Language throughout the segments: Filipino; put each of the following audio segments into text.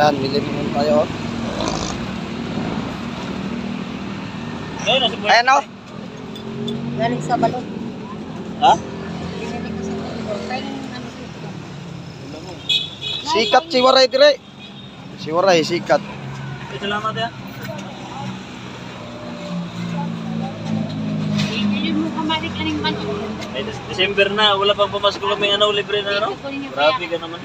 Ayan, milim tayo. Ayan o. Galing sa balon. Ha? Binili ko sa tubo. Kaya ano dito. Sikat si Waray dire. Si Waray, sikat. Salamat ya. Hindi mo kamalik aning bato. Ay, December na, wala pang pamasko kami libre na ano. Grabe ka naman.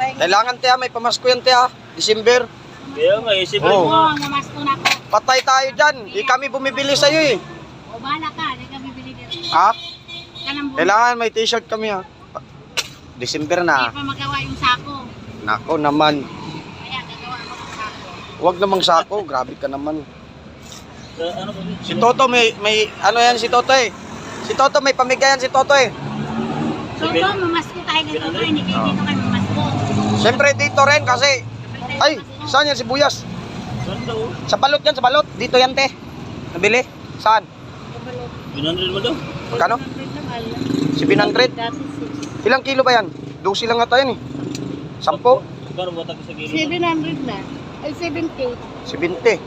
Kailangan tiya, may pamasko yan tiya. December. Kaya nga, isipin Oo. mo. Mamasko na ko. Patay tayo dyan. Di kami bumibili sa'yo eh. O bahala ka, hindi kami bili dito. Ha? Kanang buwan. Kailangan may t-shirt kami ha. December Hindi na. pa magawa yung sako. Nako naman. Kaya gagawa ko ng sako. Huwag namang sako. Grabe ka naman. Ano ba? Si Toto may ano yan si Toto eh. Si Toto may pamigay yan si Toto eh. So ito, mamasko tayo dito. Hindi kayo dito kami mamasko. Siyempre dito rin kasi. Ay, saan yan si Buyas? Saan daw? Sa balot yan, sa balot. Dito yan te. Nabili? Saan? 100 mo daw. Magkano? 700? Ilang kilo ba yan? 12 lang ata yan eh. 10? Magkano ba tayo sa kilo? 700 na. Ay, 70. 70.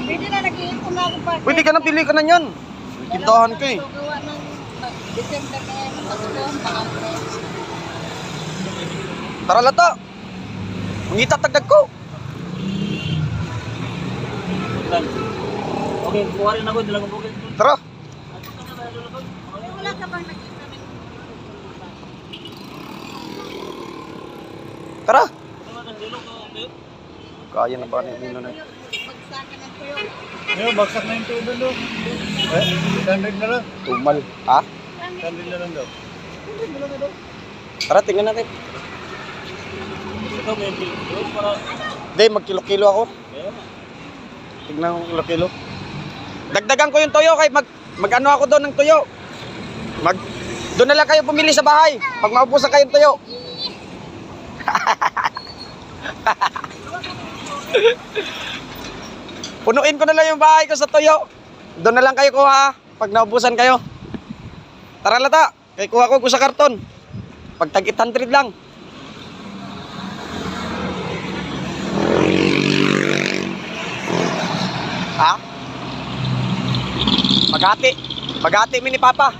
Pwede na, nag-iipon na ako pa. Pwede ka na, pili ka na yan. Tindahan ka eh. So, gawa ng December kaya yung pagkakulang, pangalan. Tara lata. Mangita tagdag ko. Okay, kuha rin ako. Dala ko bukit. Tara. Wala ka bang nakita ng Tara. Kaya na ba ni Nino na? pagsakan ng tuyo? Ngayon, baksak na yung tubig daw. Eh, 100 na lang. Tumal. Ha? 100 na lang daw. Tara, tingnan natin. Ito, may kilo para... Hindi, magkilo-kilo ako. Kaya nga. Tignan ko kilo-kilo. Dagdagan ko yung tuyo kay mag-ano ako doon ng tuyo. Doon na lang kayo pumili sa bahay. Pag maubusan kayong tuyo. Punuin ko na lang yung bahay ko sa tuyo. Doon na lang kayo kuha pag naubusan kayo. Tara lata. Kaya kuha ko sa karton. Pag tag 800 lang. Ha? Maghati mi ni Papa.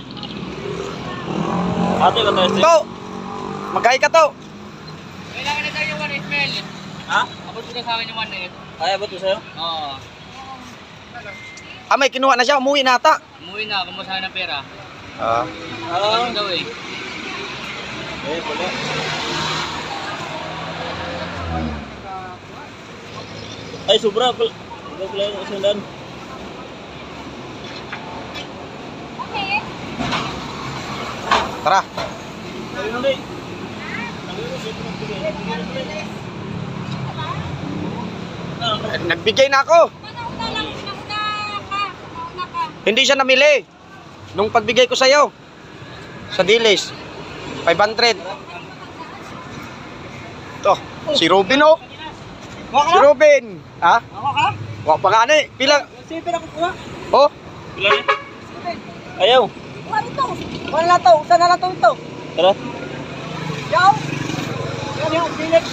Ate ka tayo. To. Maghay ka to. Kailangan na tayo yung 1 ml. Ha? Abot ko na sa akin yung 1 ml. Kaya ba ito sa'yo? Oo. Ah, may kinuha na siya. Umuwi na ata. Umuwi na, kumusta ng pera. Ah. Ano daw eh. Eh, wala. Ay, sobra. Wala pala yung isang daan. Tara. Ayun ulit. Nagbigay na ako. Hindi siya namili. Nung pagbigay ko sa'yo. Sa Dilis. 500. Ito. Si Robin oh. Si Robin. Ha? Ako ka? Wak pa nga ni. Pila. Sige, pera ko kuha. Oh. Pila na? Ayaw. Ano to? Wala na to. Saan na lang to ito? Tara. Yaw! Yan yung dilik.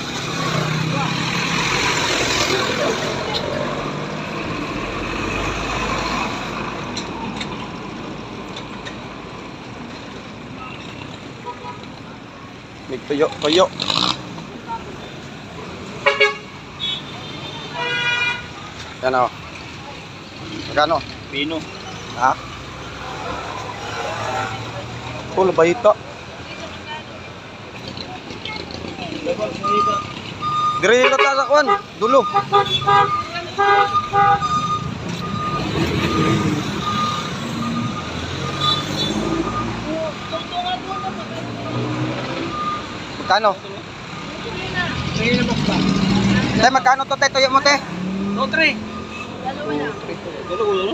May tuyo. Tuyo. Yan o. Magkano? Pino. Ha? Pulo ba ito? Dirilo ta sa kwan. Dulo. Magkano? Te, magkano to te? Tuyo mo te? No, 3.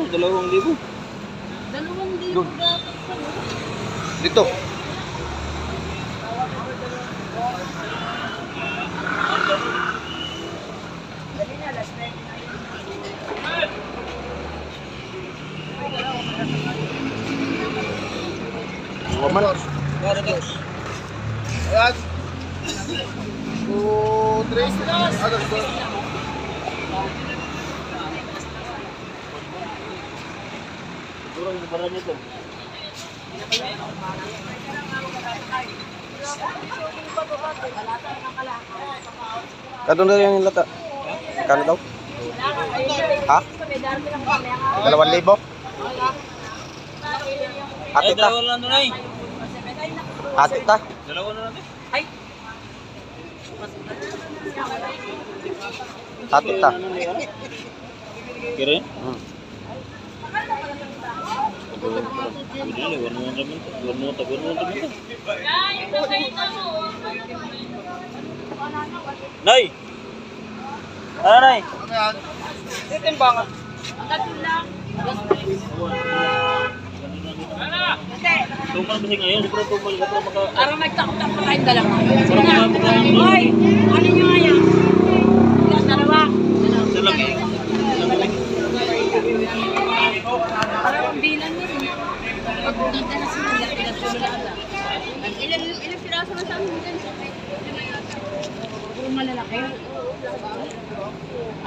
Dalawang libo. 2,000 Doon. dapat sa Dito. Waman. Ayan. Siguro yung barang nito. Kano na yung lata? Kano daw? Ha? 2,000? Ay, Ate ta. dalawa lang doon ay. Ate ta. Dalawa na natin. Ate ta. Kira? Hmm. Ini warna warna naman to. Warna naman to. Nay! Ano, Nay? Titimbangan. Tumal kasi ngayon, di ba tumal ka pa maka... Para magtakot-takot tayong dalawa. Hoy! Ano nyo ngayon? Ilang dalawa? Sa laki. Parang bilang yun. Pag nagda na sila, pinagsulat na. Ilang piraso na sa amin dyan? Puro malalaki.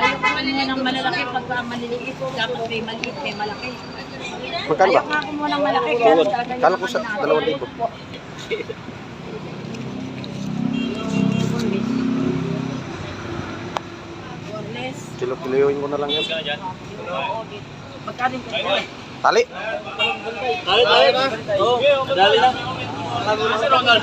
Ayoko kumuha ng malalaki pag maliliit. Dapat may maliit, may malaki. Magkano ba? Ayoko nga kumuha ng malaki. Kaya talaga Kala ko sa 2,000. Less. Kilo-kiloin ko na lang yan. Magkano yung Tali. Dali, dali. Oo, dali lang. Dali.